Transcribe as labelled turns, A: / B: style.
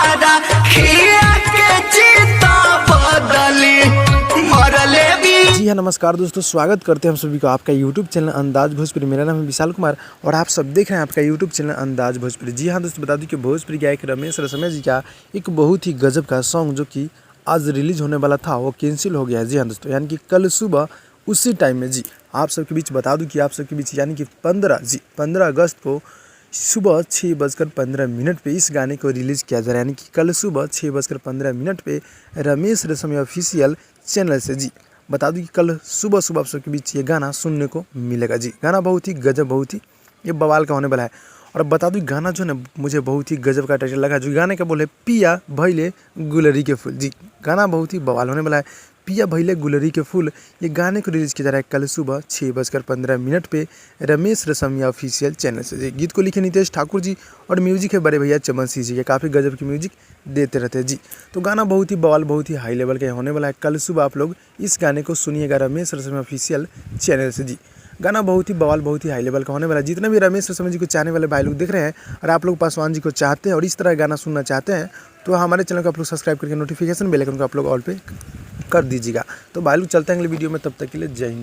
A: हमारा खिया के चिता बदली मरले भी।
B: जी हाँ, नमस्कार दोस्तों, स्वागत करते हैं हम सभी को आपका यूट्यूब चैनल अंदाज भोजपुरी। मेरा नाम है विशाल कुमार और आप सब देख रहे हैं आपका यूट्यूब चैनल अंदाज भोजपुरी। जी हाँ दोस्तों, बता दूं कि भोजपुरी गायक रमेश रसमय जी का एक बहुत ही गजब का सॉन्ग जो कि आज रिलीज होने वाला था वो कैंसिल हो गया है। जी हाँ दोस्तों, यानी कि कल सुबह उसी टाइम में जी आप सबके बीच बता दूं कि आप सबके बीच यानी कि 15 अगस्त को सुबह 6:15 पे इस गाने को रिलीज़ किया जा रहा है। यानी कि कल सुबह 6:15 पे रमेश रसमय ऑफिशियल चैनल से जी बता दूं कि कल सुबह आप सबके बीच ये गाना सुनने को मिलेगा। जी गाना बहुत ही गजब, बहुत ही ये बवाल का होने वाला है। और बता दूं गाना जो है ना मुझे बहुत ही गजब का टाइटल लगा, जो गाने का बोले पिया भइले गुलरी के फूल। जी गाना बहुत ही बवाल होने वाला है। पिया भइले गुलरी के फूल ये गाने को रिलीज़ किया जा रहा है कल सुबह 6:15 पे रमेश रसमिया ऑफिशियल चैनल से। जी गीत को लिखे नितेश ठाकुर जी और म्यूजिक है बड़े भैया चमन सिंह जी के। काफ़ी गजब की म्यूजिक देते रहते हैं जी। तो गाना बहुत ही बवाल, बहुत ही हाई लेवल का होने वाला है। कल सुबह आप लोग इस गाने को सुनिएगा रमेश रसमिया ऑफिशियल चैनल से। जी गाना बहुत ही बवाल, बहुत ही हाई लेवल का होने वाला है। जितने भी रमेश रसमिया जी को चाहने वाले भाई लोग देख रहे हैं और आप लोग पासवान जी को चाहते हैं और इस तरह गाना सुनना चाहते हैं तो हमारे चैनल को आप लोग सब्सक्राइब करके नोटिफिकेशन बेल आइकन को आप लोग ऑल पे कर दीजिएगा। तो भाई लोग चलते हैं अगले वीडियो में, तब तक के लिए जय हिंद।